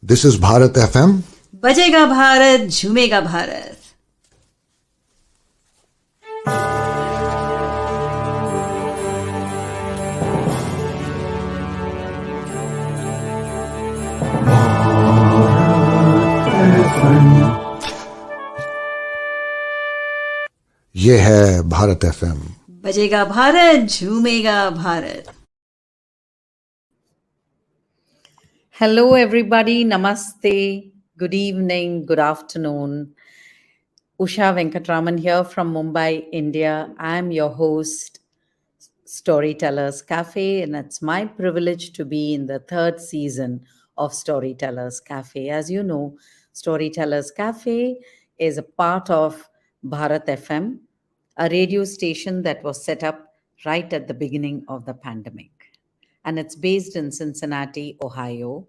This is Bharat FM. बजेगा भारत झूमेगा भारत. ये है भारत FM. बजेगा Bharat झूमेगा Bharat. Hello, everybody. Namaste. Good evening. Good afternoon. Usha Venkatraman here from Mumbai, India. I'm your host, Storytellers Cafe, and it's my privilege to be in the third season of Storytellers Cafe. As you know, Storytellers Cafe is a part of Bharat FM, a radio station that was set up right at the beginning of the pandemic. And it's based in Cincinnati, Ohio.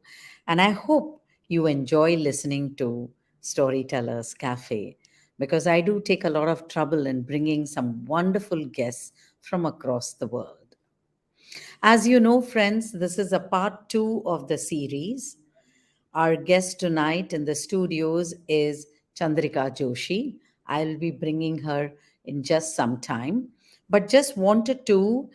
And I hope you enjoy listening to Storytellers Cafe because I do take a lot of trouble in bringing some wonderful guests from across the world. As you know, friends, this is a part two of the series. Our guest tonight in the studios is Chandrika Joshi. I'll be bringing her in just some time, but just wanted to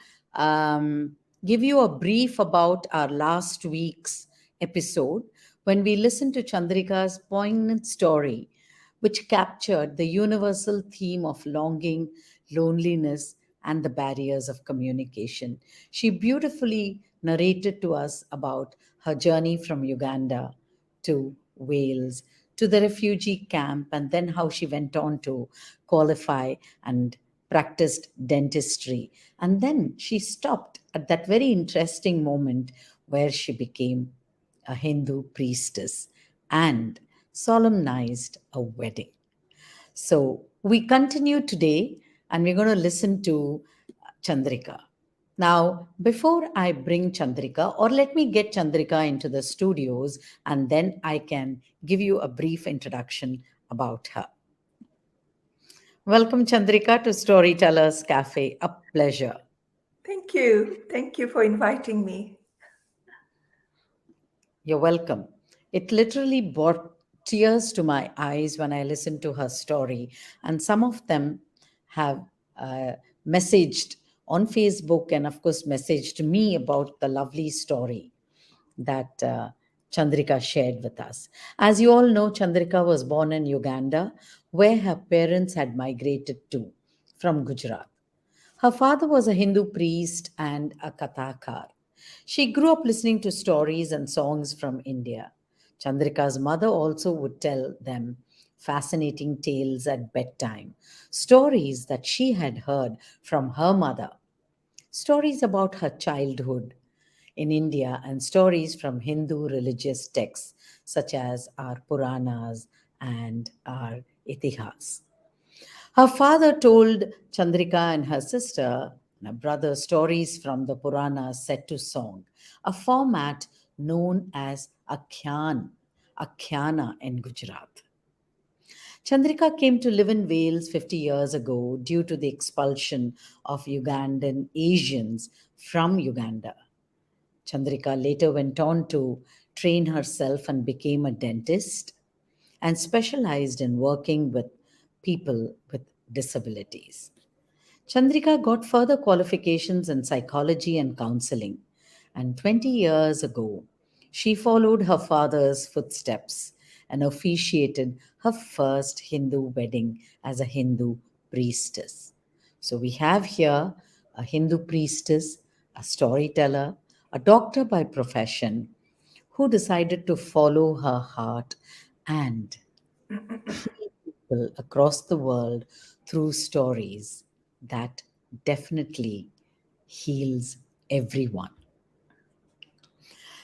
give you a brief about our last week's episode when we listened to Chandrika's poignant story, which captured the universal theme of longing, loneliness, and the barriers of communication. She beautifully narrated to us about her journey from Uganda to Wales to the refugee camp, and then how she went on to qualify and practiced dentistry. And then she stopped at that very interesting moment where she became a Hindu priestess and solemnized a wedding. So we continue today and we're going to listen to Chandrika. Now, before I bring Chandrika, or let me get Chandrika into the studios, and then I can give you a brief introduction about her. Welcome, Chandrika, to Storytellers Cafe. A pleasure. Thank you. Thank you for inviting me. You're welcome. It literally brought tears to my eyes when I listened to her story, and some of them have messaged on Facebook and, of course, messaged me about the lovely story that Chandrika shared with us. As you all know, Chandrika was born in Uganda, where her parents had migrated to from Gujarat. Her father was a Hindu priest and a Kathakaar. She grew up listening to stories and songs from India. Chandrika's mother also would tell them fascinating tales at bedtime, stories that she had heard from her mother, stories about her childhood in India, and stories from Hindu religious texts such as our Puranas and our Itihaas. Her father told Chandrika and her sister and her brother stories from the Puranas set to song, a format known as Akhyana in Gujarat. Chandrika came to live in Wales 50 years ago due to the expulsion of Ugandan Asians from Uganda. Chandrika later went on to train herself and became a dentist and specialized in working with people with disabilities. Chandrika got further qualifications in psychology and counselling, and 20 years ago, she followed her father's footsteps and officiated her first Hindu wedding as a Hindu priestess. So we have here a Hindu priestess, a storyteller, a doctor by profession who decided to follow her heart and heal people across the world through stories that definitely heals everyone.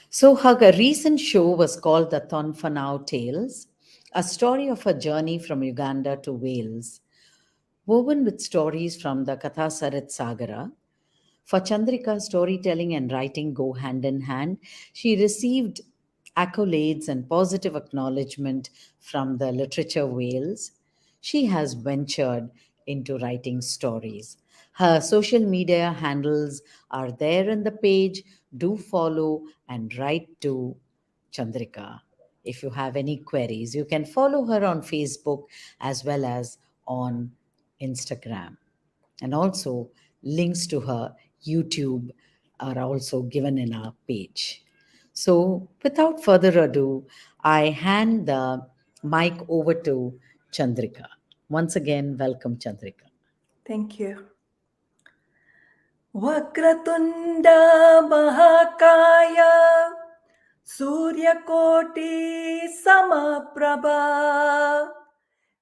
So her recent show was called the Thonfanau Tales, a story of a journey from Uganda to Wales, woven with stories from the Kathasarit Sagara. For Chandrika, storytelling and writing go hand in hand. She received accolades and positive acknowledgement from the Literature Wales. She has ventured into writing stories. Her social media handles are there in the page. Do follow and write to Chandrika. if you have any queries. You can follow her on Facebook as well as on Instagram. And also, links to her YouTube are also given in our page. So, without further ado, I hand the mic over to Chandrika. Once again, welcome, Chandrika. Thank you. Vakratunda Mahakaya Suryakoti Samaprabha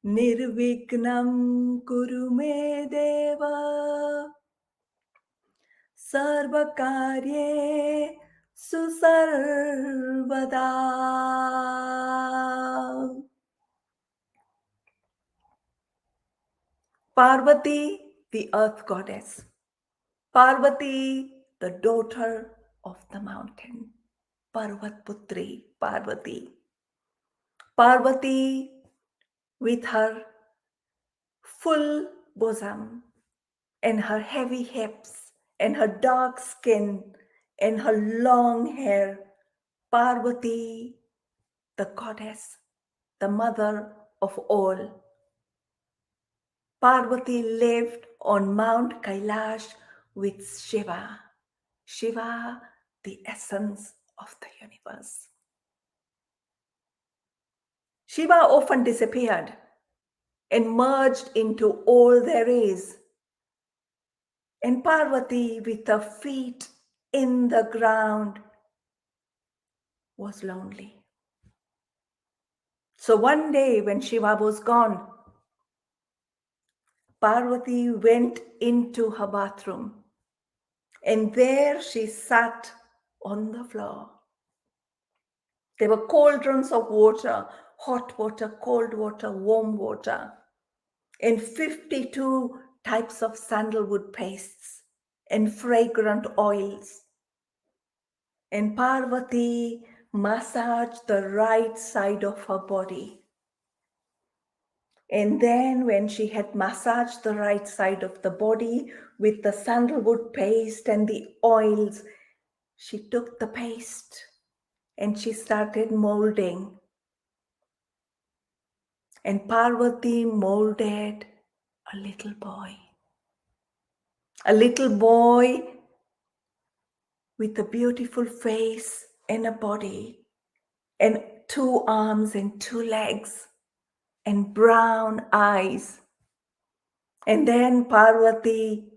Nirvignam Kuru Me Deva Sarvakarye Susarvada. Parvati, the earth goddess. Parvati, the daughter of the mountain. Parvat Putri, Parvati. Parvati with her full bosom and her heavy hips and her dark skin and her long hair. Parvati, the goddess, the mother of all. Parvati lived on Mount Kailash with Shiva. Shiva, the essence of the universe. Shiva often disappeared and merged into all there is. And Parvati, with her feet in the ground, was lonely. So one day when Shiva was gone, Parvati went into her bathroom, and there she sat on the floor. There were cauldrons of water, hot water, cold water, warm water, and 52 types of sandalwood pastes and fragrant oils. And Parvati massaged the right side of her body. And then when she had massaged the right side of the body with the sandalwood paste and the oils, she took the paste and she started molding. And Parvati molded a little boy. A little boy with a beautiful face and a body and 2 arms and 2 legs and brown eyes. And then Parvati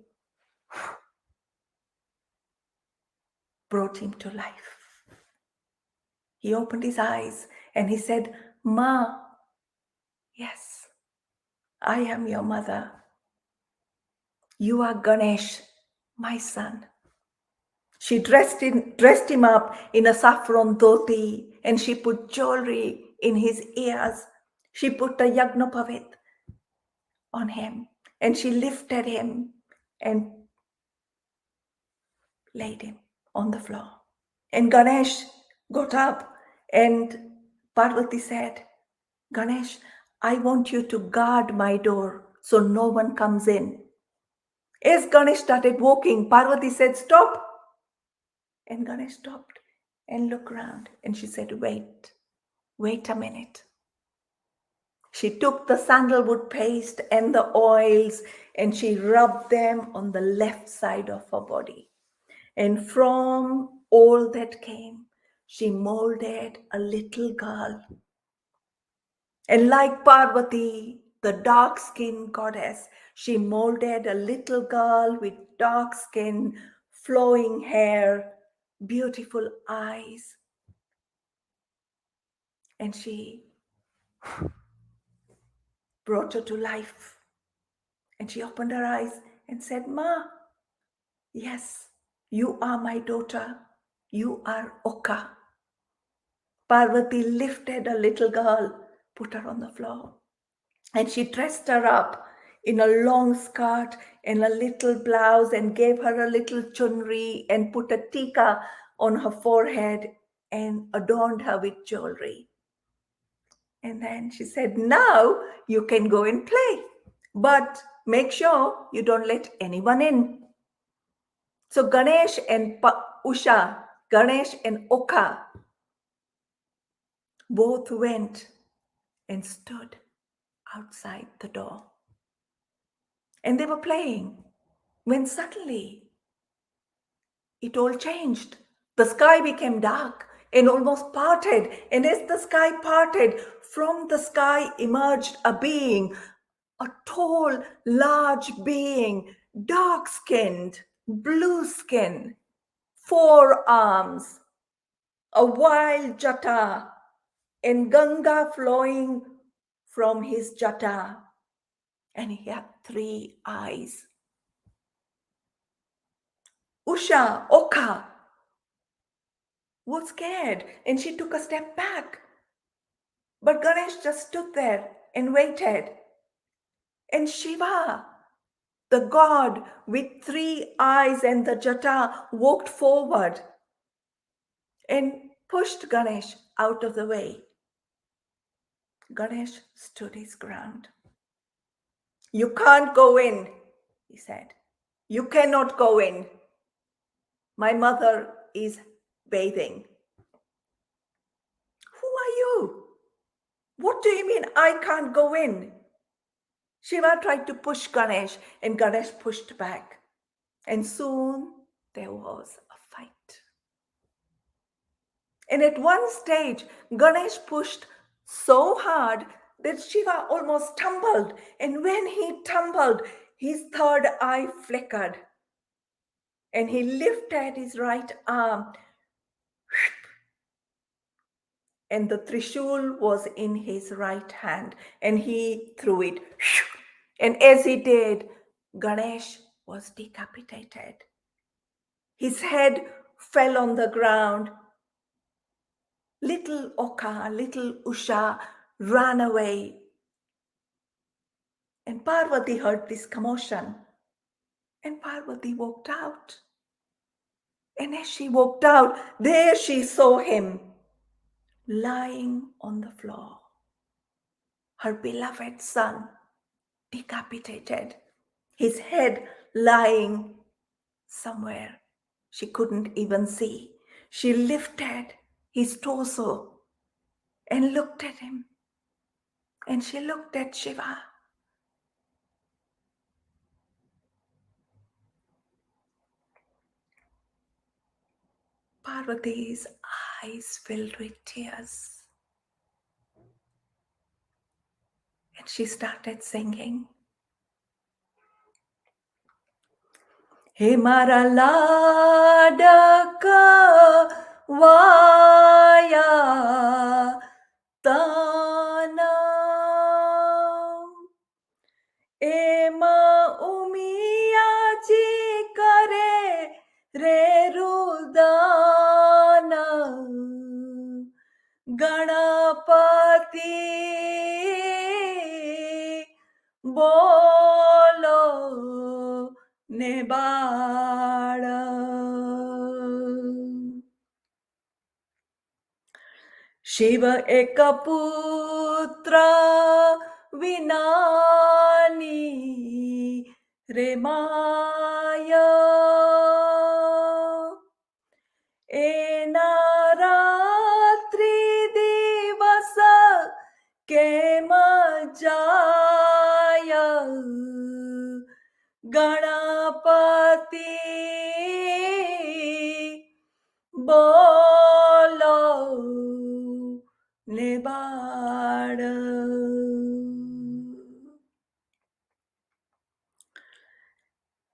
brought him to life. He opened his eyes and he said, "Ma, yes, I am your mother. You are Ganesh, my son." She dressed him up in a saffron dhoti and she put jewelry in his ears. She put a yagnopavit on him and she lifted him and laid him on the floor. And Ganesh got up and Parvati said, "Ganesh, I want you to guard my door so no one comes in." As Ganesh started walking, Parvati said, "Stop." And Ganesh stopped and looked around and she said, wait a minute. She took the sandalwood paste and the oils and she rubbed them on the left side of her body. And from all that came, she molded a little girl. And like Parvati, the dark-skinned goddess, she molded a little girl with dark skin, flowing hair, beautiful eyes. And she brought her to life. And she opened her eyes and said, "Ma, yes, you are my daughter. You are Oka." Parvati lifted a little girl, put her on the floor, and she dressed her up in a long skirt and a little blouse and gave her a little chunri and put a tika on her forehead and adorned her with jewelry. And then she said, "Now you can go and play, but make sure you don't let anyone in." So Ganesh and Ganesh and Oka Both went and stood outside the door. And they were playing when suddenly it all changed. The sky became dark and almost parted. And as the sky parted, from the sky emerged a being, a tall, large being, dark skinned, blue skin, 4 arms, a wild jata, and Ganga flowing from his jata. And he had 3 eyes. Usha, Oka, was scared and she took a step back. But Ganesh just stood there and waited. And Shiva, the god with 3 eyes and the jata, walked forward and pushed Ganesh out of the way. Ganesh stood his ground. You can't go in, he said. You cannot go in. My mother is bathing. Who are you? What do you mean I can't go in? Shiva tried to push Ganesh and Ganesh pushed back. And soon there was a fight. And at one stage, Ganesh pushed so hard that Shiva almost tumbled. And when he tumbled, his 3rd eye flickered. And he lifted his right arm. And the Trishul was in his right hand. And he threw it. And as he did, Ganesh was decapitated. His head fell on the ground. Little Oka, little Usha ran away. And Parvati heard this commotion. And Parvati walked out. And as she walked out, there she saw him lying on the floor. Her beloved son, decapitated. His head lying somewhere she couldn't even see. She lifted his torso and looked at him. And she looked at Shiva. Parvati's eyes filled with tears. And she started singing. He mara ladaka vaya tana ema umiyaji kare re rudana ganapati bolo nebada. Shiva ekaputra vinani remaya enaratri divasa kemajaya ganapati bolo nebada.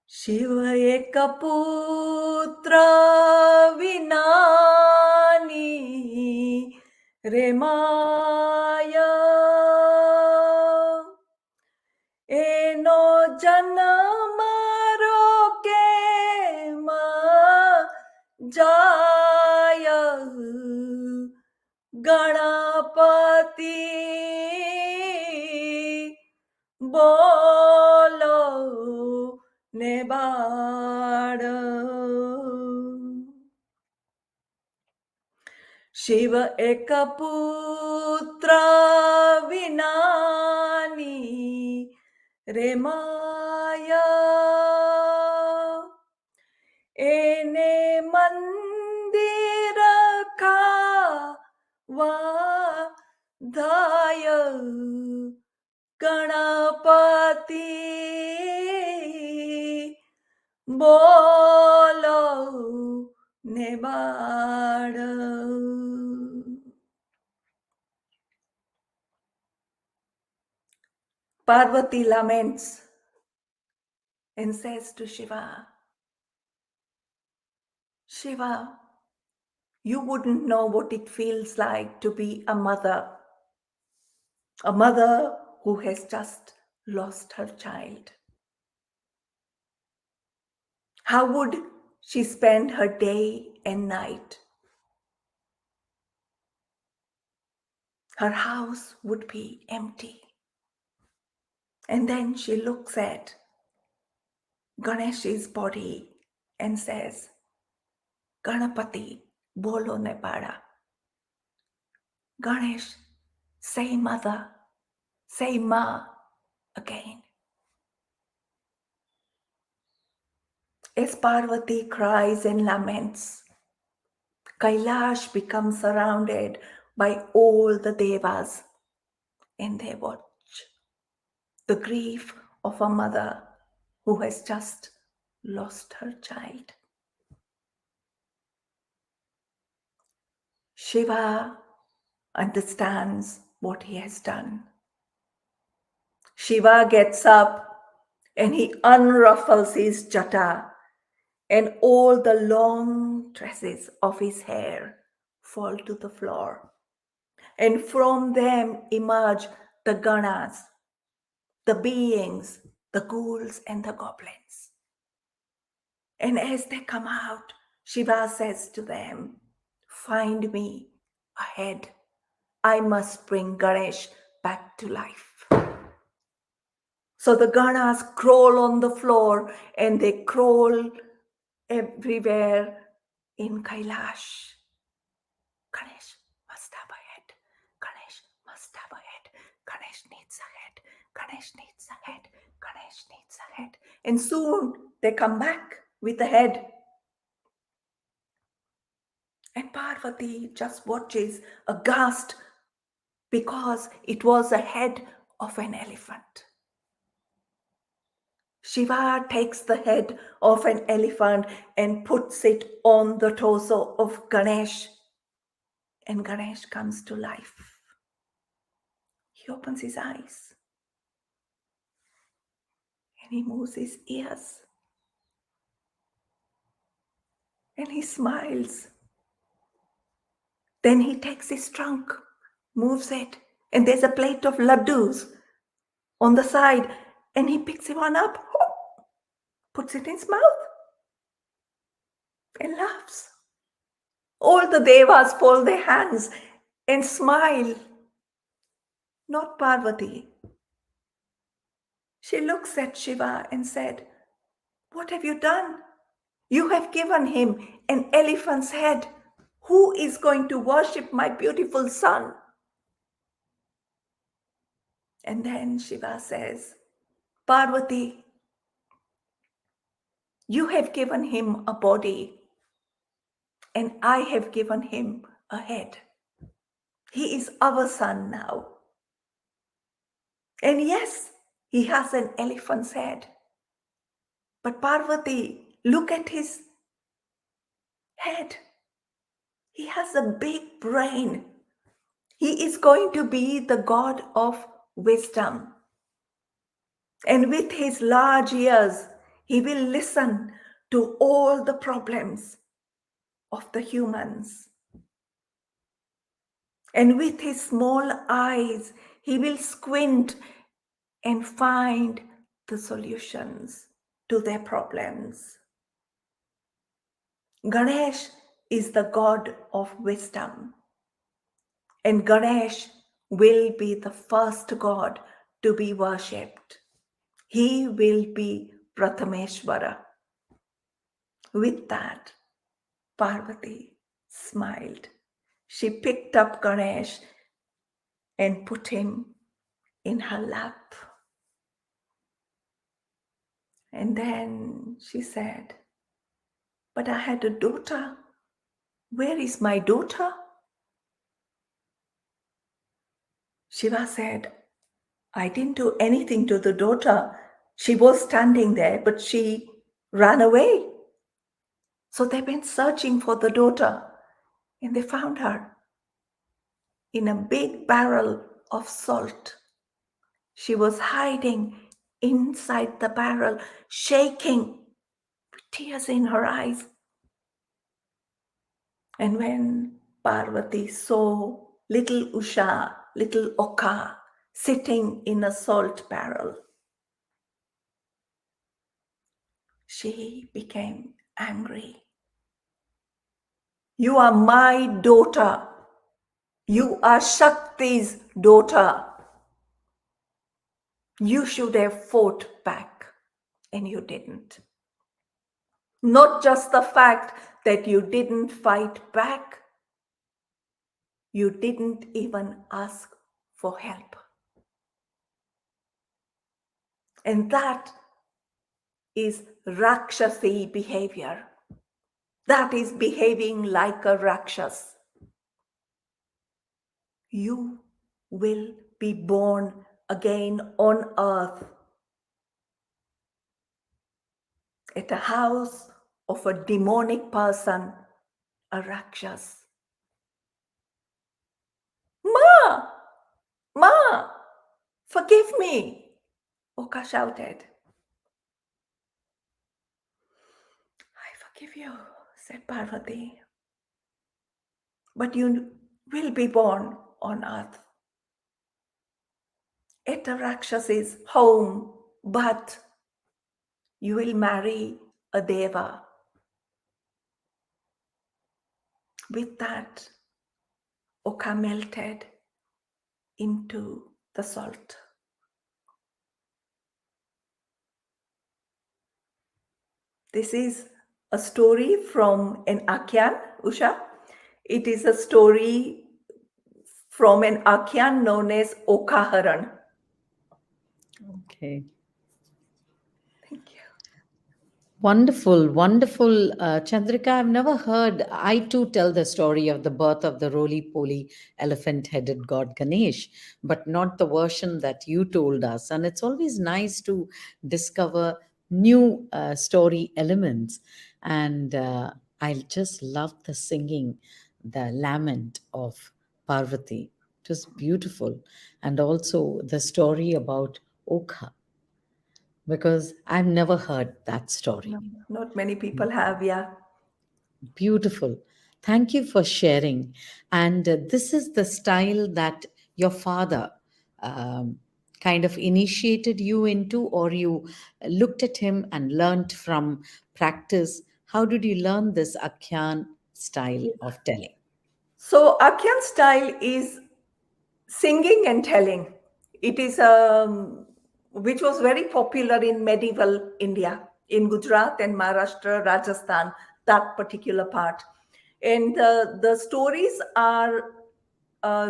Shiva ekaputra vinani remaya eno janamaro kema jaya ganapati bolo nebada. Shiva ekaputra vinani remaya ene mandira kava Daya Ganapati Bolo Nebada. Parvati laments and says to Shiva, Shiva, you wouldn't know what it feels like to be a mother who has just lost her child. How would she spend her day and night? Her house would be empty. And then she looks at Ganesh's body and says, Ganapati, bolo ne para. Ganesh, say mother, say ma again. As Parvati cries and laments, Kailash becomes surrounded by all the devas and they watch the grief of a mother who has just lost her child. Shiva understands what he has done. Shiva gets up and he unruffles his jata, and all the long tresses of his hair fall to the floor. And from them emerge the ganas, the beings, the ghouls and the goblins. And as they come out, Shiva says to them, find me a head. I must bring Ganesh back to life. So the ganas crawl on the floor and they crawl everywhere in Kailash. Ganesh must have a head. Ganesh must have a head. Ganesh needs a head. Ganesh needs a head. Ganesh needs a head. And soon they come back with a head. And Parvati just watches aghast because it was a head of an elephant. Shiva takes the head of an elephant and puts it on the torso of Ganesh. And Ganesh comes to life. He opens his eyes and he moves his ears and he smiles. Then he takes his trunk, moves it, and there's a plate of laddus on the side, and he picks one up, puts it in his mouth, and laughs. All the devas fold their hands and smile. Not Parvati. She looks at Shiva and said, what have you done? You have given him an elephant's head. Who is going to worship my beautiful son? And then Shiva says, Parvati, you have given him a body and I have given him a head. He is our son now. And yes, he has an elephant's head. But Parvati, look at his head. He has a big brain. He is going to be the god of wisdom. And with his large ears, he will listen to all the problems of the humans. And with his small eyes, he will squint and find the solutions to their problems. Ganesh is the god of wisdom. And Ganesh will be the first god to be worshipped. He will be Prathameshwara. With that, Parvati smiled. She picked up Ganesh and put him in her lap. And then she said, but I had a daughter. Where is my daughter? Shiva said, I didn't do anything to the daughter. She was standing there, but she ran away. So they went searching for the daughter, and they found her in a big barrel of salt. She was hiding inside the barrel, shaking with tears in her eyes. And when Parvati saw little Usha, little Oka, sitting in a salt barrel, she became angry. You are my daughter. You are Shakti's daughter. You should have fought back, and you didn't. Not just the fact that you didn't fight back, you didn't even ask for help. And that is Rakshasi behavior. That is behaving like a Rakshas. You will be born again on earth at a house of a demonic person, a Rakshas. Ma! Ma! Forgive me! Oka shouted. I forgive you, said Parvati. But you will be born on earth at a Rakshas's home, but you will marry a Deva. With that, Oka melted into the salt. This is a story from an Akhyana, Usha. It is a story from an Akhyana known as Okaharan. Okay. Thank you. Wonderful, wonderful. Chandrika, I've never heard. I too tell the story of the birth of the roly poly elephant headed god Ganesh, but not the version that you told us. And it's always nice to discover new story elements. And I just love the singing, the lament of Parvati. It was beautiful. And also the story about Okha, because I've never heard that story. No, not many people have, yeah. Beautiful. Thank you for sharing. And this is the style that your father kind of initiated you into, or you looked at him and learned from practice. How did you learn this Akhyan style of telling? So Akyan style is singing and telling. It is which was very popular in medieval India, in Gujarat and Maharashtra, Rajasthan, that particular part. And the stories are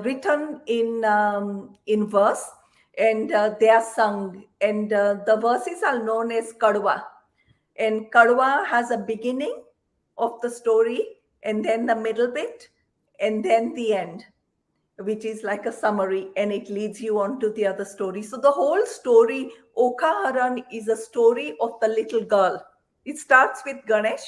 written in verse, and they are sung. And the verses are known as kadwa. And kadwa has a beginning of the story, and then the middle bit, and then the end, which is like a summary, and it leads you on to the other story. So the whole story, Okaharan, is a story of the little girl. It starts with Ganesh,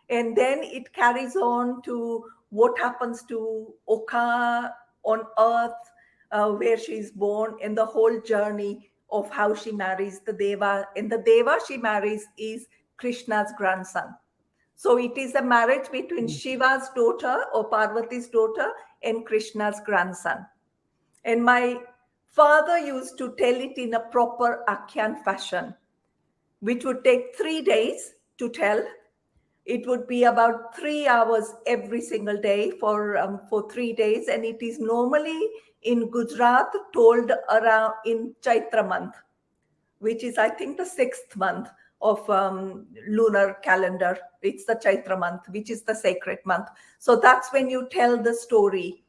and then it carries on to what happens to Oka on earth, where she is born, and the whole journey of how she marries the Deva. And the Deva she marries is Krishna's grandson. So it is a marriage between Shiva's daughter or Parvati's daughter and Krishna's grandson. And my father used to tell it in a proper Akhyan fashion, which would take 3 days to tell. It would be about 3 hours every single day for 3 days, and it is normally in Gujarat told around in Chaitra month, which is, I think, the 6th month of lunar calendar. It's the Chaitra month, which is the sacred month. So that's when you tell the story.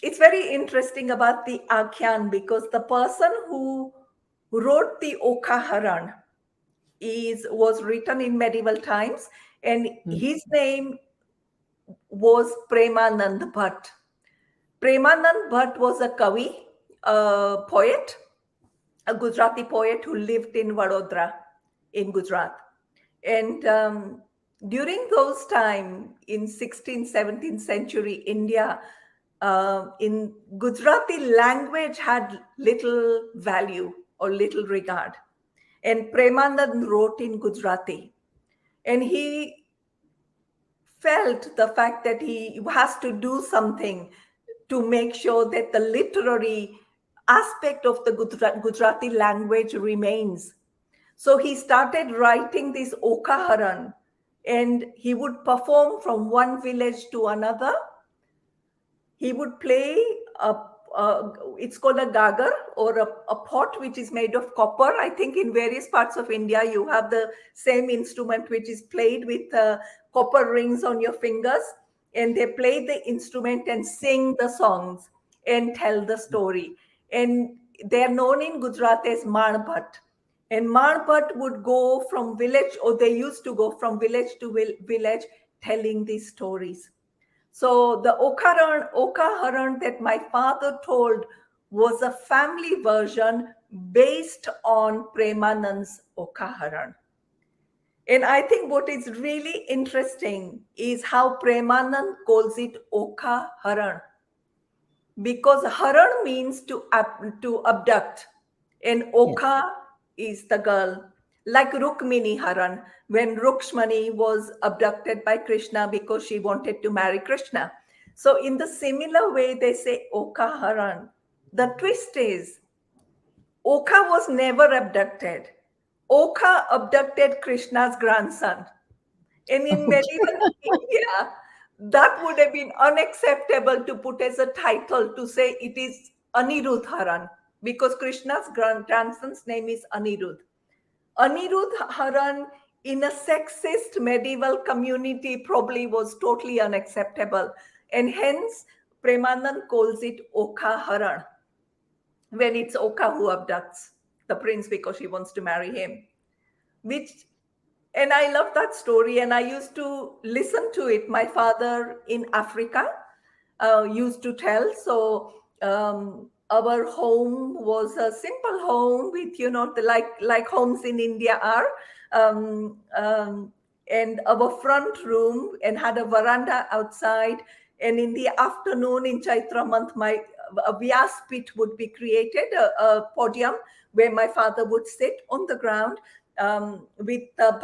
It's very interesting about the Akhyan, because the person who wrote the Okaharan was written in medieval times, and his name was Premanand Bhatt. Premanand Bhatt was a Kavi, a poet, a Gujarati poet who lived in Vadodara in Gujarat. And during those time in 16th, 17th century India, in Gujarati language had little value or little regard. And Premanand wrote in Gujarati. And he felt the fact that he has to do something to make sure that the literary aspect of the Gujarati language remains. So he started writing this Okaharan, and he would perform from one village to another. He would play it's called a gagar, or a pot which is made of copper. I think in various parts of India you have the same instrument which is played with copper rings on your fingers, and they play the instrument and sing the songs and tell the story. And they are known in Gujarat as Manbhat. And Manbhat would go from village, or they used to go from village to village telling these stories. So the Okaharan that my father told was a family version based on Premanand's Okaharan. And I think what is really interesting is how Premanand calls it Okaharan, because Haran means to abduct, and Oka is the girl. Like Rukmini Haran, when Rukshmani was abducted by Krishna because she wanted to marry Krishna. So in the similar way, they say Oka Haran. The twist is, Oka was never abducted. Oka abducted Krishna's grandson. And in medieval India, that would have been unacceptable to put as a title, to say it is Anirudh Haran, because Krishna's grandson's name is Anirudh. Anirudh Haran in a sexist medieval community probably was totally unacceptable. And hence, Premanand calls it Oka Haran, when it's Oka who abducts the prince because she wants to marry him. And I love that story, and I used to listen to it. My father in Africa used to tell. So our home was a simple home with, like homes in India are. And our front room, and had a veranda outside. And in the afternoon in Chaitra month, a Vyas pit would be created, a podium where my father would sit on the ground with the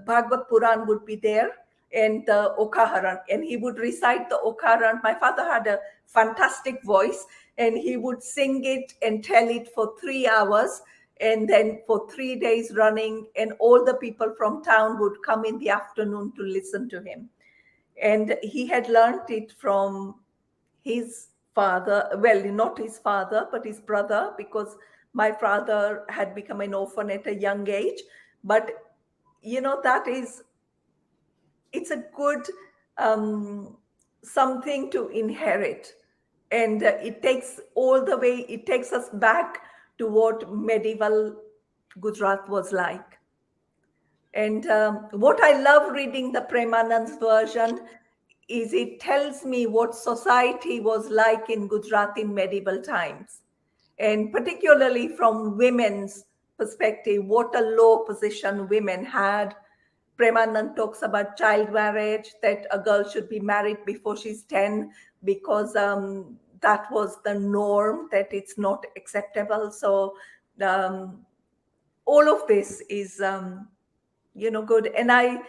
Bhagavad Puran would be there, and the Okaharan, and he would recite the Okaharan. My father had a fantastic voice, and he would sing it and tell it for 3 hours, and then for 3 days running, and all the people from town would come in the afternoon to listen to him. And he had learned it from his father, well, not his father, but his brother, because my father had become an orphan at a young age. But it's a good something to inherit. And it takes us back to what medieval Gujarat was like. And what I love reading the Premanand's version is it tells me what society was like in Gujarat in medieval times, and particularly from women's perspective, what a low position women had. Premanand talks about child marriage, that a girl should be married before she's 10, because that was the norm, that it's not acceptable. So all of this is good. And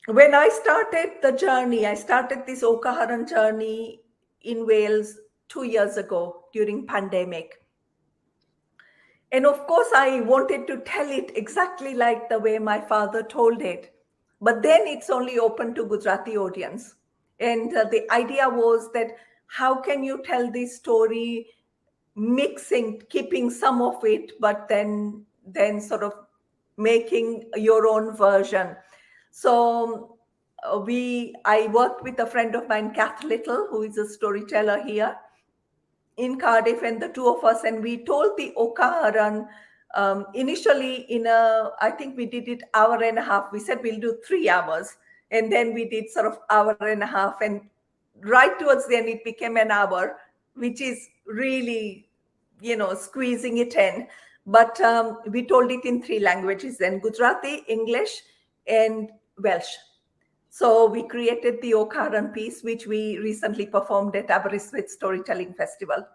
when I started the journey, I started this Okaharan journey in Wales 2 years ago during pandemic. And of course, I wanted to tell it exactly like the way my father told it. But then it's only open to Gujarati audience. And the idea was that how can you tell this story mixing, keeping some of it, but then sort of making your own version. So I worked with a friend of mine, Kath Little, who is a storyteller here in Cardiff, and the two of us, and we told the Okaharan initially I think we did it hour and a half. We said we'll do 3 hours, and then we did sort of hour and a half. And right towards the end, it became an hour, which is really, squeezing it in. But we told it in 3 languages then: Gujarati, English, and Welsh. So we created the Okharan piece, which we recently performed at Aberystwyth Storytelling Festival.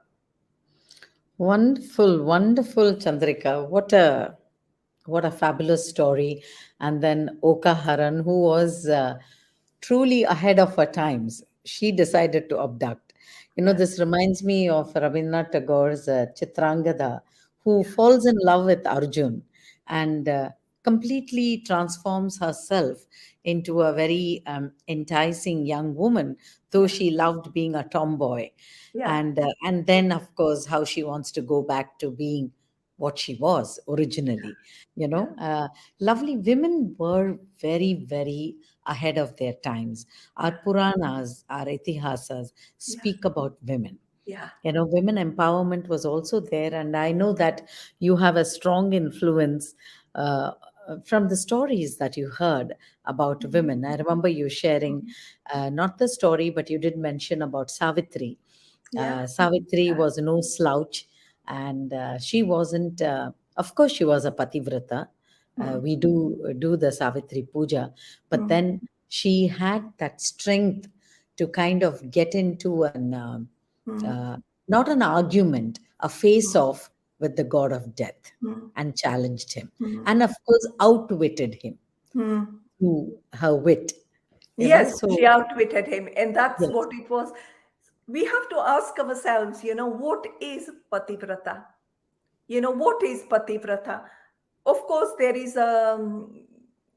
Wonderful, wonderful, Chandrika. What a fabulous story. And then Oka Haran, who was truly ahead of her times, she decided to abduct. Yeah, This reminds me of Rabindranath Tagore's Chitrangada, who yeah, falls in love with Arjun and completely transforms herself into a very enticing young woman, though yeah, she loved being a tomboy. yeah, And then, of course, how she wants to go back to being what she was originally. yeah, Lovely women were very, very ahead of their times. Our yeah, Puranas, our Itihasas yeah, speak about women. yeah, Women empowerment was also there, and I know that you have a strong influence uh, from the stories that you heard about women. I remember you sharing not the story, but you did mention about Savitri. yeah, Savitri was no slouch, and she wasn't. Of course, she was a pativrata. mm, We do the Savitri puja, but mm, then she had that strength to kind of get into an mm, uh, not an argument, a face off with the god of death, mm, and challenged him, mm, and of course outwitted him mm. through her wit. Yes, So she outwitted him, and that's yes, what it was. We have to ask ourselves, what is pativrata? What is pativrata? Of course, there is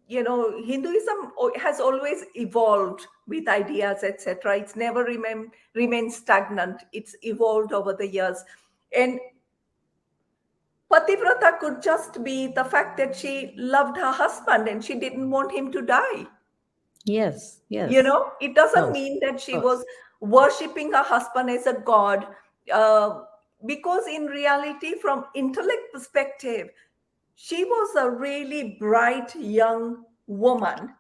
Hinduism has always evolved with ideas, etc. It's never remained stagnant. It's evolved over the years. And pativrata could just be the fact that she loved her husband and she didn't want him to die. yes, yes, It doesn't of mean that she course, was worshipping her husband as a god, uh, because in reality, from intellect perspective, she was a really bright young woman.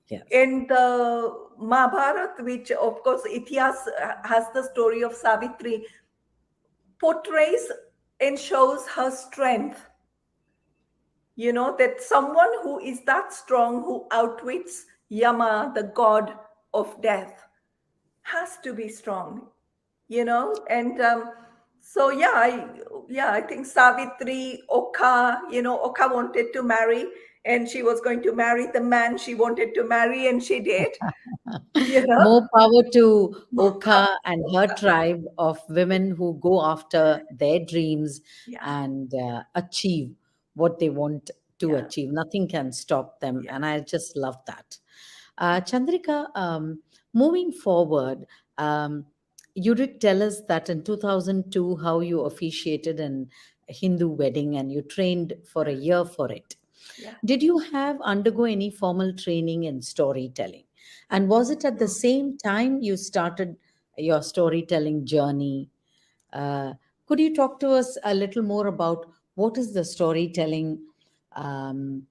yes, In the Mahabharata, which of course Itihaas has the story of Savitri, portrays and shows her strength. That someone who is that strong, who outwits Yama, the god of death, has to be strong. And so I think Savitri, Oka wanted to marry, and she was going to marry the man she wanted to marry, and she did. you know more power to Oka and her tribe of women who go after their dreams yeah, and achieve what they want to yeah, achieve. Nothing can stop them. yeah, And I just love that. Chandrika, moving forward, um, you did tell us that in 2002, how you officiated an Hindu wedding and you trained for a year for it. yeah. Did you have undergo any formal training in storytelling? And was it at the same time you started your storytelling journey? Uh, could you talk to us a little more about what is the storytelling um,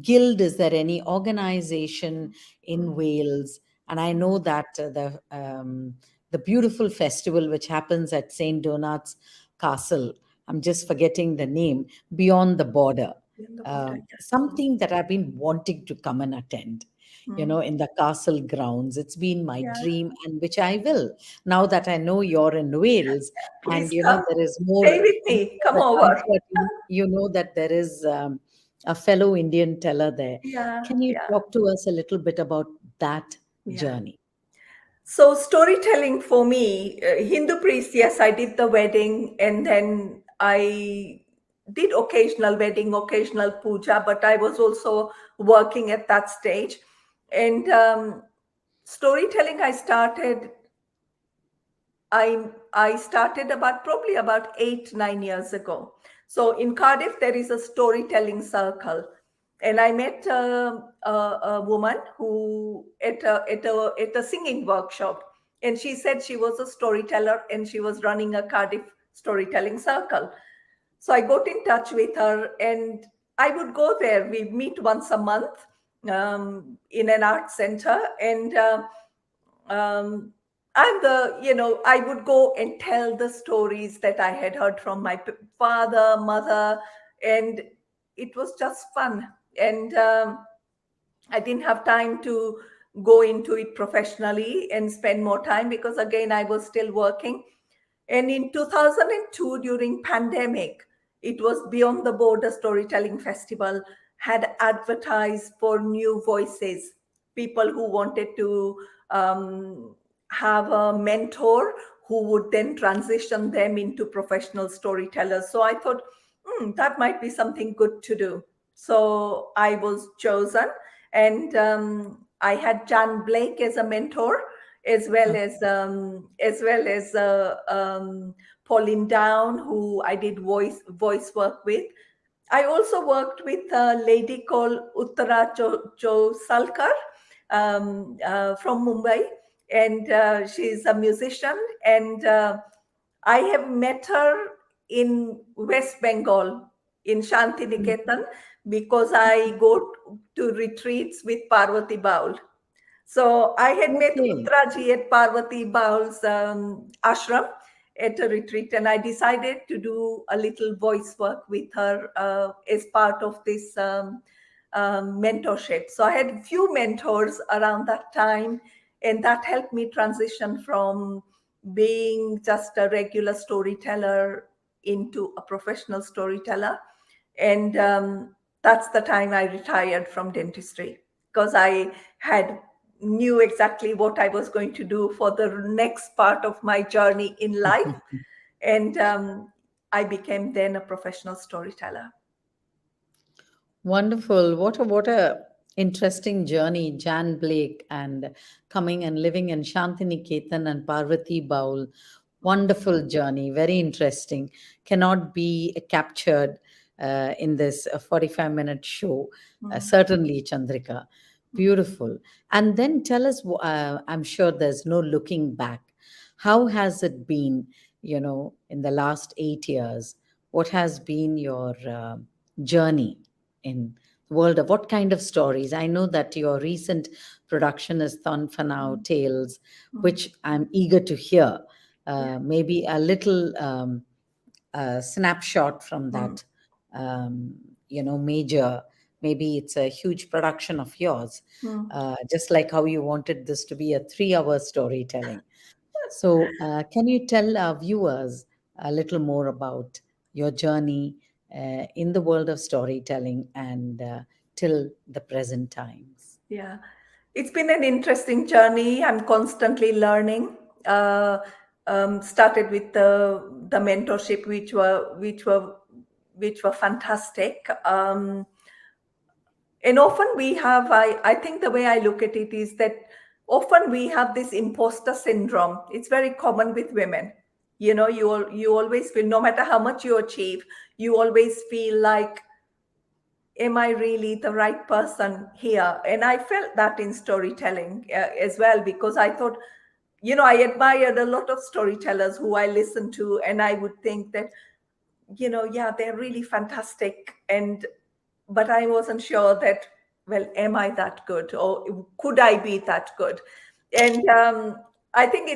guild? Is there any organization in Wales? And I know that the beautiful festival which happens at St. Donat's Castle, I'm just forgetting the name, Beyond the Border. In the border, yeah. Something that I've been wanting to come and attend, Mm. in the castle grounds. It's been my Yeah, dream, and which I will. Now that I know you're in Wales, and please come, there is stay with more me, come a over. comfort, that there is a fellow Indian teller there. Yeah, Can you yeah, talk to us a little bit about that yeah. journey? So storytelling for me, Hindu priest, yes, I did the wedding, and then I did occasional wedding, occasional puja, but I was also working at that stage. And storytelling, I started probably about 8, 9 years ago. So in Cardiff, there is a storytelling circle, and I met a woman who at a singing workshop, and she said she was a storyteller and she was running a Cardiff storytelling circle. So I got in touch with her, and I would go there. We meet once a month in an art center, and um, I would go and tell the stories that I had heard from my father, mother, and it was just fun. And I didn't have time to go into it professionally and spend more time because again, I was still working. And in 2002, during pandemic, it was Beyond the Border Storytelling Festival had advertised for new voices, people who wanted to have a mentor who would then transition them into professional storytellers. So I thought, that might be something good to do. So I was chosen, and I had Jan Blake as a mentor, as well as Pauline Down, who I did voice work with. I also worked with a lady called Uttara Jo Salkar from Mumbai, and she's a musician. And I have met her in West Bengal, in Shantiniketan, because I go to retreats with Parvati Baul. So I had met Okay. Uttaraji at Parvati Baul's ashram at a retreat, and I decided to do a little voice work with her as part of this mentorship. So I had a few mentors around that time, and that helped me transition from being just a regular storyteller into a professional storyteller. And that's the time I retired from dentistry, because I had knew exactly what I was going to do for the next part of my journey in life. And I became then a professional storyteller. Wonderful. What a interesting journey, Jan Blake, and coming and living in Shantiniketan and Parvati Baul. Wonderful journey, very interesting. Cannot be captured in this 45-minute show. Certainly, Chandrika. Beautiful. And then tell us, I'm sure there's no looking back. How has it been, in the last 8 years? What has been your journey in the world of what kind of stories? I know that your recent production is Thonfanau Tales, which I'm eager to hear. Maybe a little snapshot from that, major. Maybe it's a huge production of yours, just like how you wanted this to be a 3-hour storytelling. So, can you tell our viewers a little more about your journey in the world of storytelling and till the present times? Yeah, it's been an interesting journey. I'm constantly learning. Uh, Started with the mentorship, which were fantastic. And often we have, I think the way I look at it is that often we have this imposter syndrome. It's very common with women. You always feel, no matter how much you achieve, you always feel like, am I really the right person here? And I felt that in storytelling as well, because I thought, I admired a lot of storytellers who I listened to, and I would think that, yeah, they're really fantastic. But I wasn't sure that, well, am I that good, or could I be that good? And I think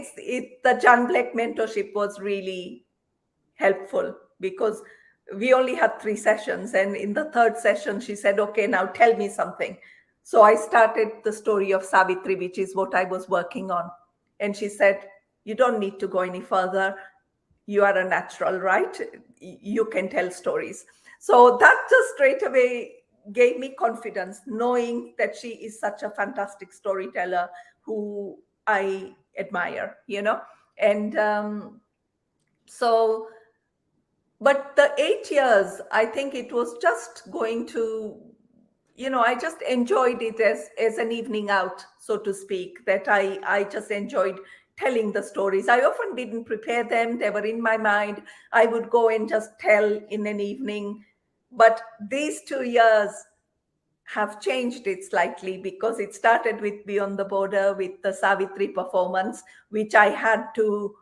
the Jan Black mentorship was really helpful, because we only had 3 sessions, and in the third session she said, okay, now tell me something. So I started the story of Savitri, which is what I was working on. And she said, you don't need to go any further. You are a natural, right? You can tell stories. So that just straight away gave me confidence, knowing that she is such a fantastic storyteller who I admire, and so, but the 8 years, I think it was just going to, I just enjoyed it as an evening out, so to speak, that I just enjoyed telling the stories. I often didn't prepare them. They were in my mind. I would go and just tell in an evening. But these 2 years have changed it slightly, because it started with Beyond the Border, with the Savitri performance, which I had to,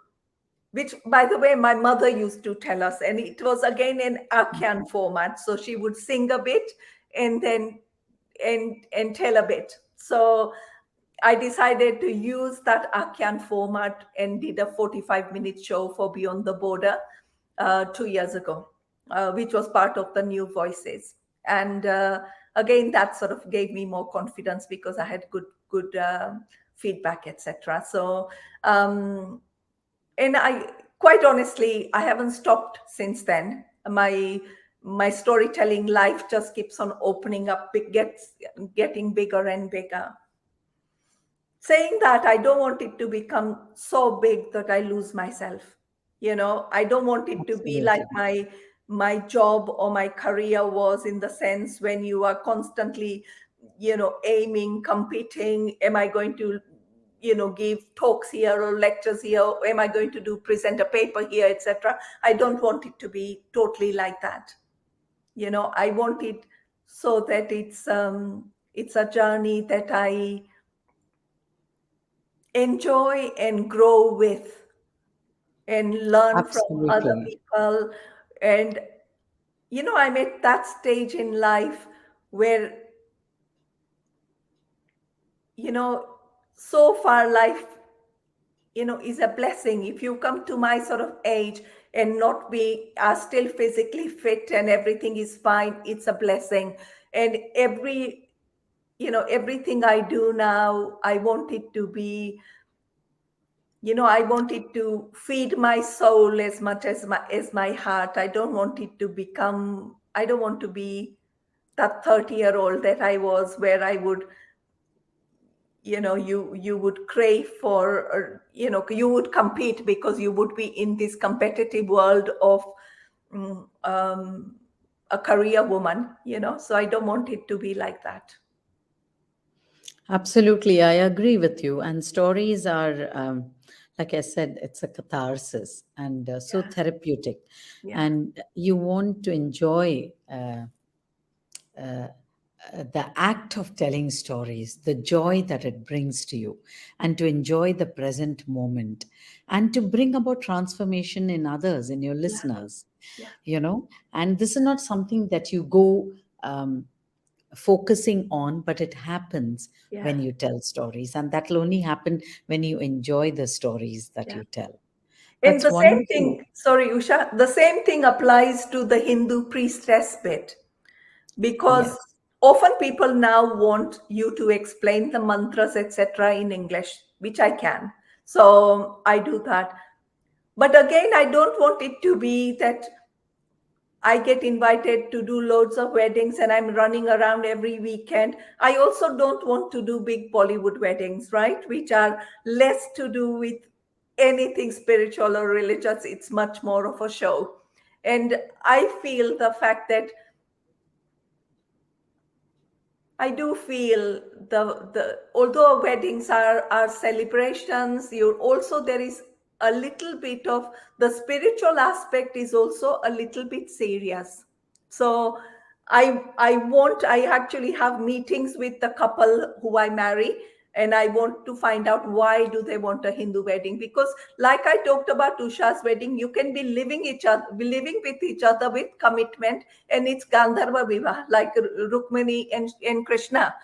which, by the way, my mother used to tell us, and it was again in Akhyana format. So she would sing a bit and then and tell a bit. So I decided to use that Akhyana format and did a 45-minute show for Beyond the Border 2 years ago, which was part of the New Voices. And again, that sort of gave me more confidence because I had good feedback, etc. So, and I, quite honestly, I haven't stopped since then. My storytelling life just keeps on opening up, getting bigger and bigger. Saying that, I don't want it to become so big that I lose myself. I don't want it to be like Absolutely. my job or my career was, in the sense when you are constantly, aiming, competing. Am I going to, give talks here or lectures here? Or am I going to present a paper here, etc.? I don't want it to be totally like that. I want it so that it's a journey that I enjoy and grow with and learn from other Absolutely. people. And I'm at that stage in life where, so far life, is a blessing. If you come to my sort of age and not be are still physically fit and everything is fine, it's a blessing. And everything I do now, I want it to be, I want it to feed my soul as much as my heart. I don't want to be that 30-year-old that I was, where I would, you would crave for, or, you would compete because you would be in this competitive world of mm, um, a career woman. So I don't want it to be like that. Absolutely, I agree with you. And stories are, like I said, it's a catharsis and so Yeah, therapeutic. yeah, And you want to enjoy the act of telling stories, the joy that it brings to you, and to enjoy the present moment, and to bring about transformation in others, in your yeah, listeners, yeah, you know. And this is not something that you go focusing on, but it happens yeah. when you tell stories. And that will only happen when you enjoy the stories that Yeah. you tell. And That's the same wonderful. thing, sorry, Usha, the same thing applies to the Hindu priestess bit, because Yes. often people now want you to explain the mantras, etc., in English, which I can. So I do that. But again, I don't want it to be that I get invited to do loads of weddings and I'm running around every weekend. I also don't want to do big Bollywood weddings, right? Which are less to do with anything spiritual or religious. It's much more of a show. And I feel the fact that I do feel the although weddings are celebrations, you also, there is a little bit of the spiritual aspect is also a little bit serious. So I actually have meetings with the couple who I marry, and I want to find out why do they want a Hindu wedding, because like I talked about Usha's wedding, you can be living with each other with commitment, and it's Gandharva Viva, like Rukmini and Krishna.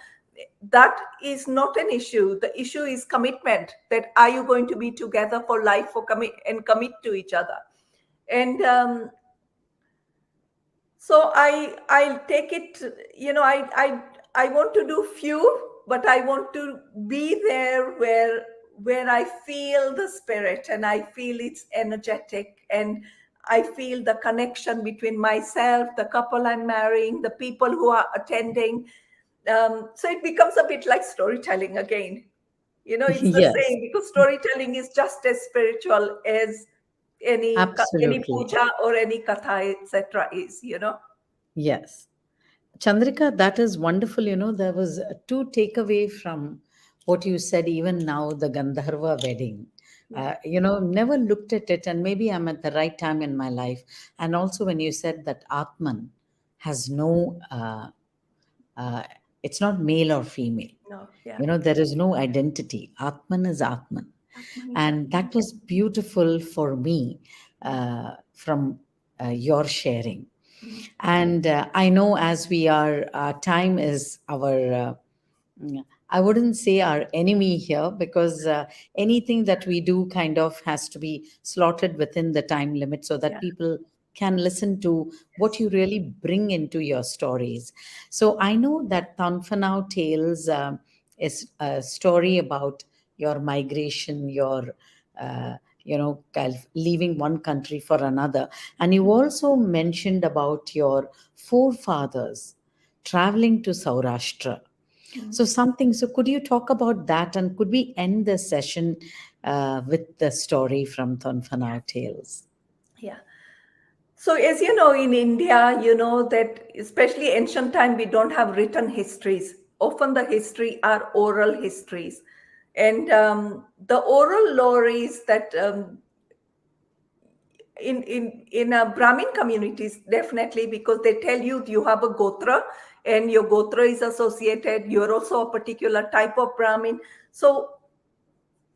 That is not an issue. The issue is commitment. That are you going to be together for life, for commit to each other? And so I'll take it. I want to do few, but I want to be there where I feel the spirit and I feel it's energetic, and I feel the connection between myself, the couple I'm marrying, the people who are attending. So it becomes a bit like storytelling again. It's the Yes, same, because storytelling is just as spiritual as any absolutely. puja or any katha, etc. is. Yes. Chandrika, that is wonderful. There was two takeaway from what you said, even now, the Gandharva wedding. Yeah, Never looked at it, and maybe I'm at the right time in my life. And also, when you said that Atman has no, uh, it's not male or female. no, yeah. There is no identity. Atman is Atman. Atman is And Atman. that was beautiful for me Mm, from your sharing. mm. And I know as we are, time is our I wouldn't say our enemy here, because anything that we do kind of has to be slotted within the time limit so that Yeah. people can listen to what you really bring into your stories. So I know that Tanfanao Tales is a story about your migration, your uh, kind of leaving one country for another. And you also mentioned about your forefathers traveling to Saurashtra. Mm. So could you talk about that, and could we end the session with the story from Thonfanao Tales? Yeah. So, as you know, in India, you know that especially ancient time, we don't have written histories. Often the history are oral histories. And the oral stories that in Brahmin communities, definitely, because they tell you you have a gotra and your gotra is associated. You're also a particular type of Brahmin. So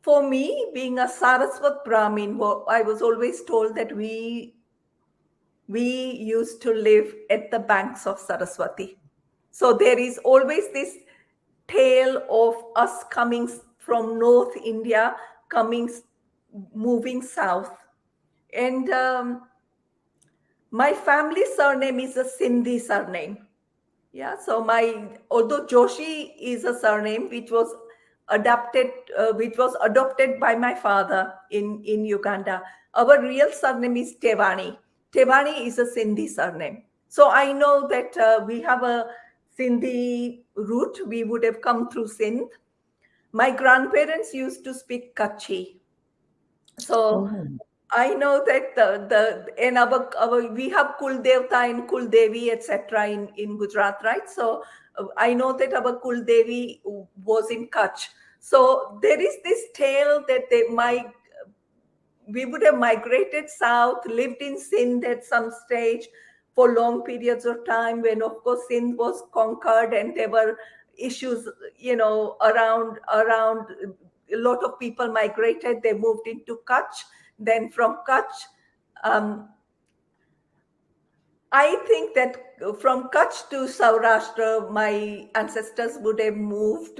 for me, being a Saraswat Brahmin, I was always told that we used to live at the banks of Saraswati. So there is always this tale of us coming from North India, coming, moving south. And my family surname is a Sindhi surname. Yeah, so although Joshi is a surname which was adopted by my father in Uganda. Our real surname is Tevani. Tevani is a Sindhi surname. So I know that we have a Sindhi root. We would have come through Sindh. My grandparents used to speak Kutchi. So Oh, I know that the in our we have Kul Devta and Kul Devi etc. in Gujarat, right? So I know that our Kul Devi was in Kutch. So there is this tale that we would have migrated south, lived in Sindh at some stage for long periods of time when, of course, Sindh was conquered and there were issues, around a lot of people migrated. They moved into Kutch. Then from Kutch, um, I think that from Kutch to Saurashtra, my ancestors would have moved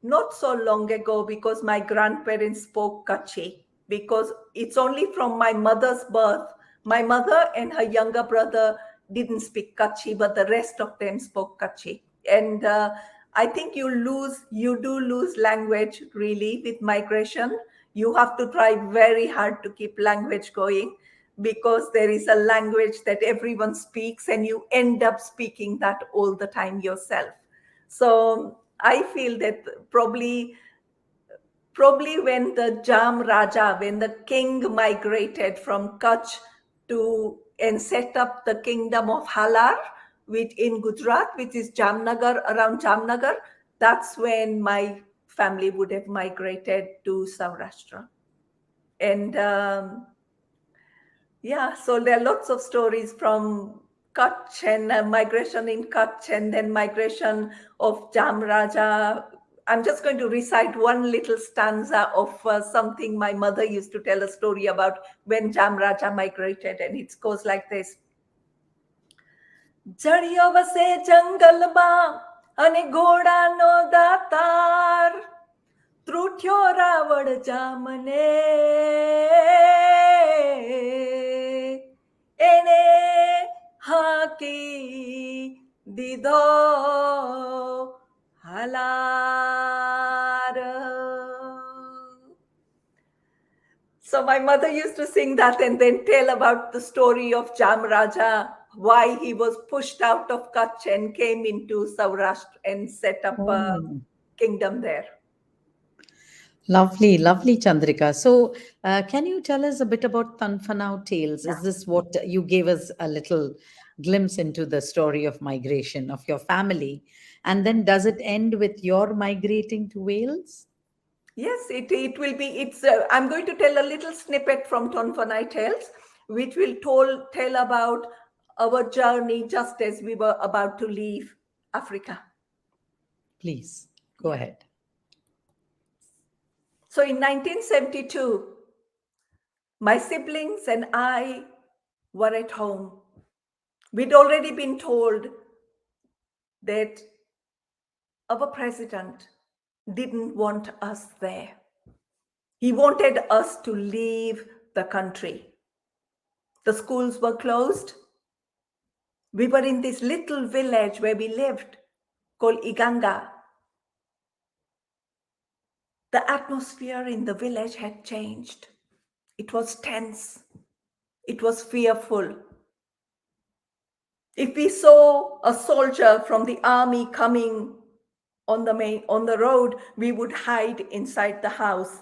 not so long ago because my grandparents spoke Kutchi. Because it's only from my mother's birth. My mother and her younger brother didn't speak Kutchi, but the rest of them spoke Kutchi. And I think you do lose language really with migration. You have to try very hard to keep language going because there is a language that everyone speaks and you end up speaking that all the time yourself. So I feel that probably when the Jam Raja, when the king migrated from Kutch to and set up the kingdom of Halar, which in Gujarat, which is Jamnagar, around Jamnagar, that's when my family would have migrated to Saurashtra. And yeah, so there are lots of stories from Kutch and migration in Kutch and then migration of Jam Raja. I'm just going to recite one little stanza of something my mother used to tell a story about when Jam Raja migrated, and it goes like this. જળિયો વસે જંગલમાં અને ઘોડાનો દાતાર ત્રુઠ્યો રાવણ જામને એને હાકી દીધો Halar. So my mother used to sing that and then tell about the story of Jam Raja, why he was pushed out of Kutch and came into Saurashtra and set up a oh, kingdom there. lovely, lovely, Chandrika. So, can you tell us a bit about Tanfanao Tales? Is this what you gave us a little glimpse into the story of migration of your family? And then does it end with your migrating to Wales? Yes, it will be. I'm going to tell a little snippet from Tonfanai Tales, which will tell about our journey just as we were about to leave Africa. Please go Yeah. ahead. So in 1972, my siblings and I were at home. We'd already been told that our president didn't want us there. He wanted us to leave the country. The schools were closed. We were in this little village where we lived called Uganda. The atmosphere in the village had changed. It was tense. It was fearful. If we saw a soldier from the army coming on the road, we would hide inside the house.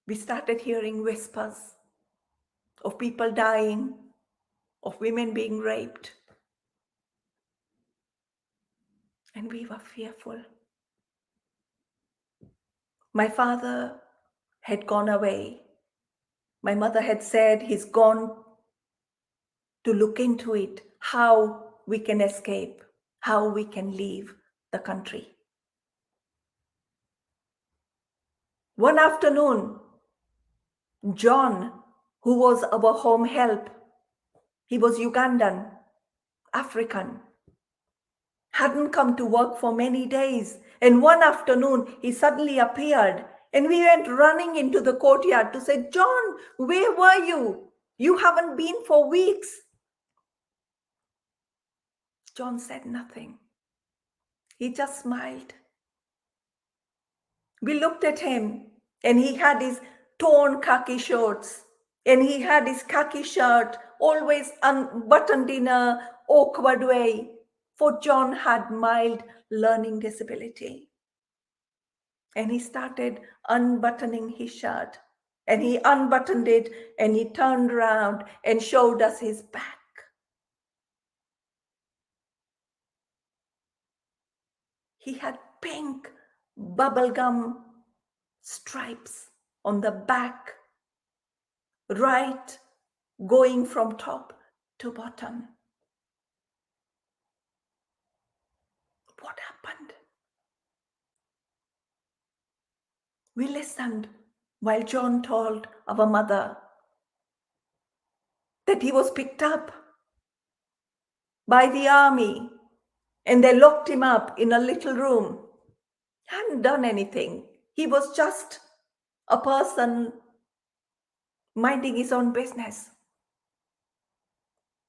We started hearing whispers of people dying, of women being raped. And we were fearful. My father had gone away. My mother had said he's gone to look into it, how we can escape, how we can leave the country. One afternoon, John, who was our home help, he was Ugandan, African, hadn't come to work for many days. And one afternoon, he suddenly appeared and we went running into the courtyard to say, John, where were you? You haven't been for weeks. John said nothing. He just smiled. We looked at him and he had his torn khaki shorts and he had his khaki shirt always unbuttoned in a awkward way, for John had mild learning disability. And he started unbuttoning his shirt and he unbuttoned it and he turned around and showed us his back. He had pink bubblegum stripes on the back, right, going from top to bottom. What happened? We listened while John told our mother that he was picked up by the army and they locked him up in a little room. He hadn't done anything. He was just a person minding his own business.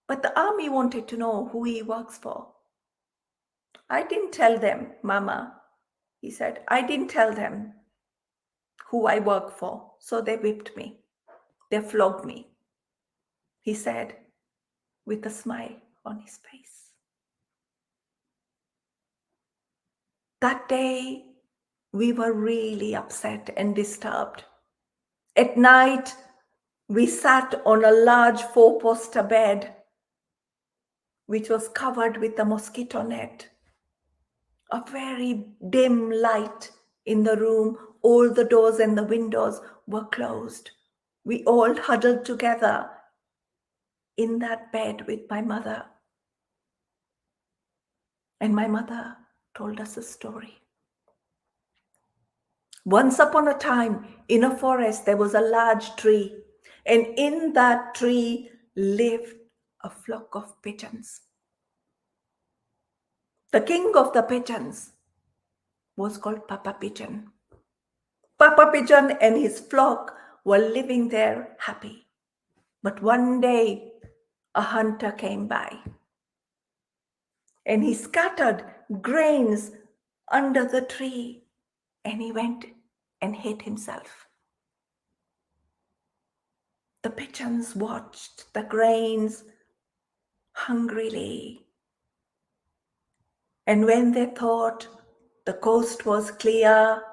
But the army wanted to know who he works for. I didn't tell them, Mama, he said. I didn't tell them who I work for. So they whipped me. They flogged me, he said with a smile on his face. That day, we were really upset and disturbed. At night, we sat on a large 4-poster bed, which was covered with a mosquito net. A very dim light in the room. All the doors and the windows were closed. We all huddled together in that bed with my mother. And my mother told us a story. Once upon a time, in a forest, there was a large tree. And in that tree lived a flock of pigeons. The king of the pigeons was called Papa Pigeon. Papa Pigeon and his flock were living there happy. But one day, a hunter came by and he scattered grains under the tree and he went and hid himself. The pigeons watched the grains hungrily. And when they thought the coast was clear,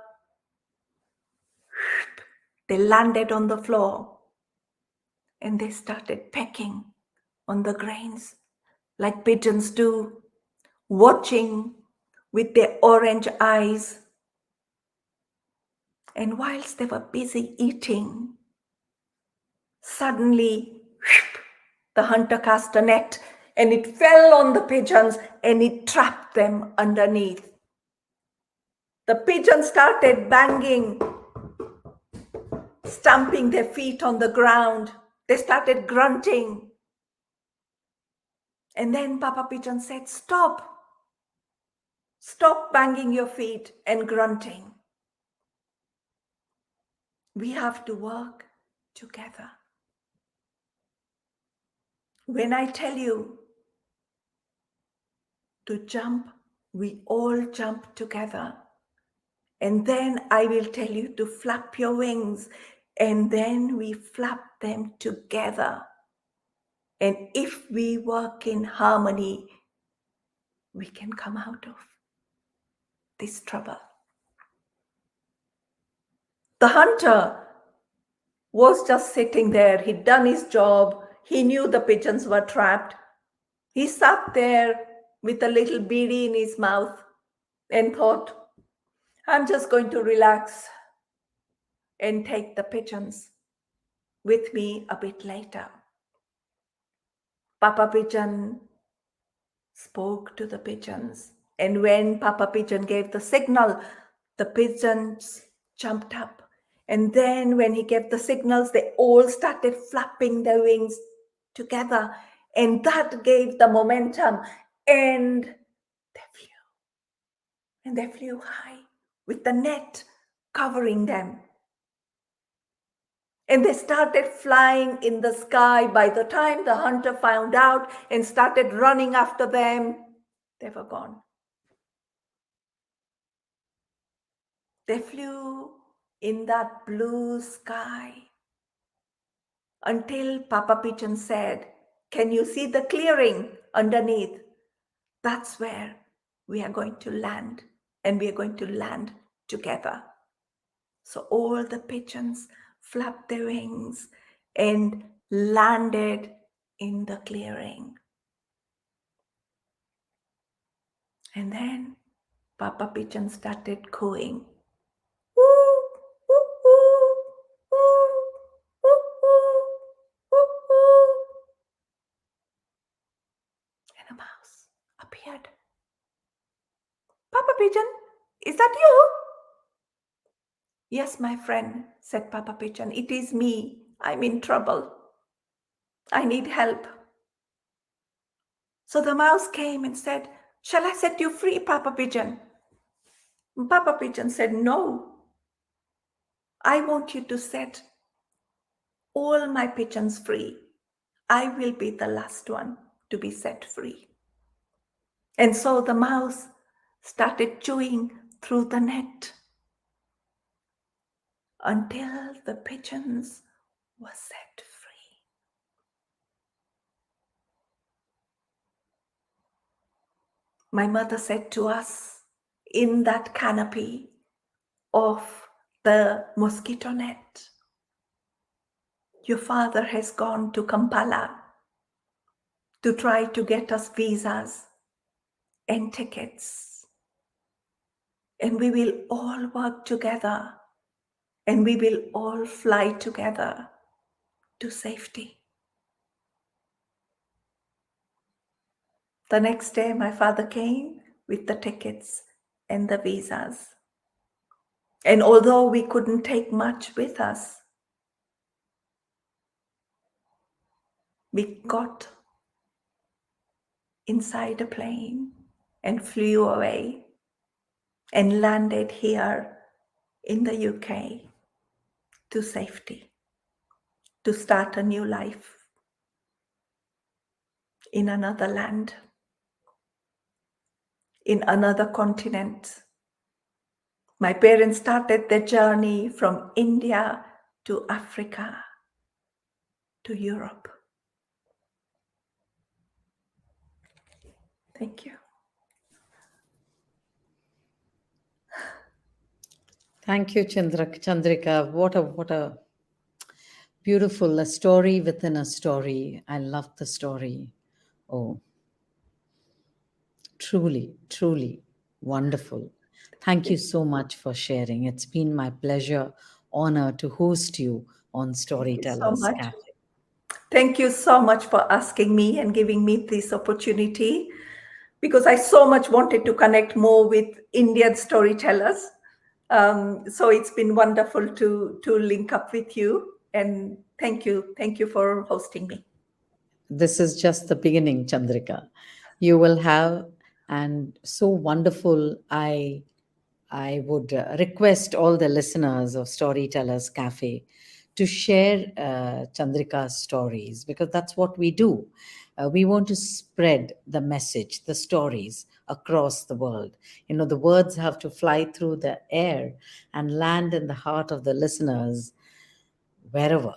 they landed on the floor and they started pecking on the grains like pigeons do, watching with their orange eyes. And whilst they were busy eating, suddenly the hunter cast a net and it fell on the pigeons and it trapped them underneath. The pigeons started banging, stamping their feet on the ground. They started grunting. And then Papa Pigeon said, "Stop. Stop banging your feet and grunting. We have to work together. When I tell you to jump, we all jump together. And then I will tell you to flap your wings, and then we flap them together. And if we work in harmony, we can come out of this trouble. The hunter was just sitting there. He'd done his job. He knew the pigeons were trapped. He sat there with a little beady in his mouth and thought, I'm just going to relax and take the pigeons with me a bit later. Papa Pigeon spoke to the pigeons, and when Papa Pigeon gave the signal, the pigeons jumped up. And then when he gave the signals, they all started flapping their wings together, and that gave the momentum, and they flew. And they flew high with the net covering them. And they started flying in the sky. By the time the hunter found out and started running after them, they were gone. They flew in that blue sky until Papa Pigeon said, can you see the clearing underneath? That's where we are going to land, and we are going to land together. So all the pigeons flapped their wings and landed in the clearing. And then Papa Pigeon started cooing. Woo, woo, woo, woo, woo, woo, woo, woo. And a mouse appeared. Papa Pigeon, is that you? Yes, my friend, said Papa Pigeon. It is me. I'm in trouble. I need help. So the mouse came and said, shall I set you free, Papa Pigeon? Papa Pigeon said, no. I want you to set all my pigeons free. I will be the last one to be set free. And so the mouse started chewing through the net until the pigeons were set free. My mother said to us in that canopy of the mosquito net, your father has gone to Kampala to try to get us visas and tickets. And we will all work together, and we will all fly together to safety. The next day, my father came with the tickets and the visas. And although we couldn't take much with us, we got inside a plane and flew away and landed here in the UK to safety, to start a new life in another land, in another continent. My parents started their journey from India to Africa to Europe. Thank you. Thank you, Chandrika. What a beautiful, a story within a story. I love the story. Oh, truly, truly wonderful. Thank you so much for sharing. It's been my pleasure, honor to host you on Thank you so Storytellers much. Cafe. Thank you so much for asking me and giving me this opportunity, because I so much wanted to connect more with Indian storytellers. So it's been wonderful to link up with you, and thank you for hosting me. This is just the beginning, Chandrika. You will have and so wonderful. I would request all the listeners of Storytellers Cafe to share Chandrika's stories, because that's what we do. We want to spread the message, the stories across the world. The words have to fly through the air and land in the heart of the listeners wherever,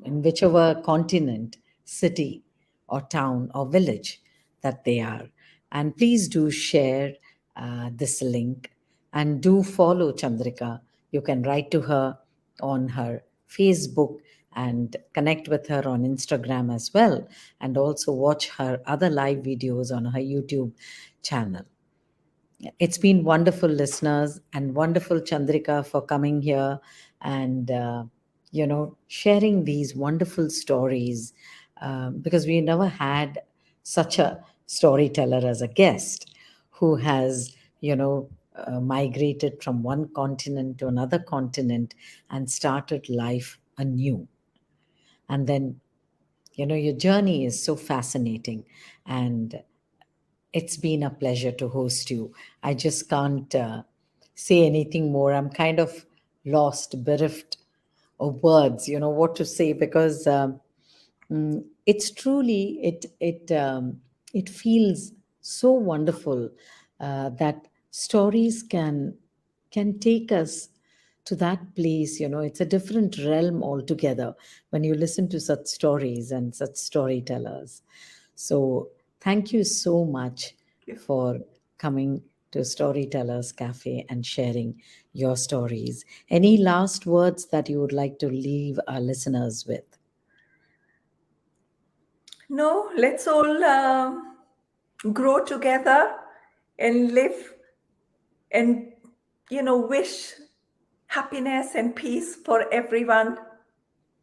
in whichever continent, city, or town or village that they are. And please do share this link and do follow Chandrika. You can write to her on her Facebook and connect with her on Instagram as well, and also watch her other live videos on her YouTube channel. It's been wonderful, listeners, and wonderful, Chandrika, for coming here and sharing these wonderful stories, because we never had such a storyteller as a guest who has migrated from one continent to another continent and started life anew. And then your journey is so fascinating, and it's been a pleasure to host you. I just can't say anything more. I'm kind of lost, bereft of words, what to say, because it's truly it feels so wonderful that stories can take us to that place. It's a different realm altogether when you listen to such stories and such storytellers. So thank you so much for coming to Storytellers Cafe and sharing your stories. Any last words that you would like to leave our listeners with? No, let's all grow together and live and, wish happiness and peace for everyone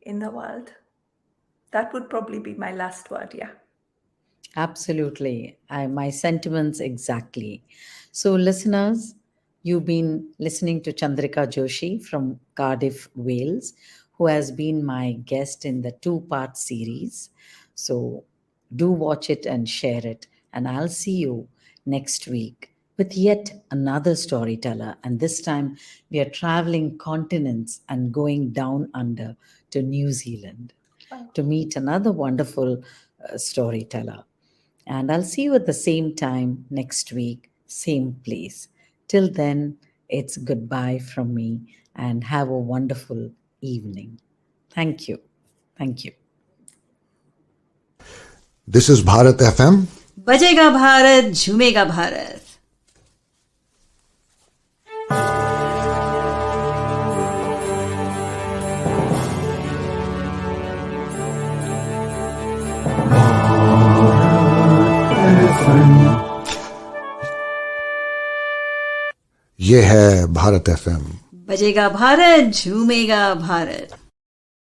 in the world. That would probably be my last word, yeah. Absolutely. My sentiments exactly. So, listeners, you've been listening to Chandrika Joshi from Cardiff, Wales, who has been my guest in the 2-part series. So, do watch it and share it. And I'll see you next week with yet another storyteller. And this time, we are traveling continents and going down under to New Zealand to meet another wonderful storyteller. And I'll see you at the same time next week, same place. Till then, it's goodbye from me, and have a wonderful evening. Thank you. Thank you. This is Bharat FM. बजेगा भारत झूमेगा भारत. ये है Bharat FM. बजेगा भारत झूमेगा भारत.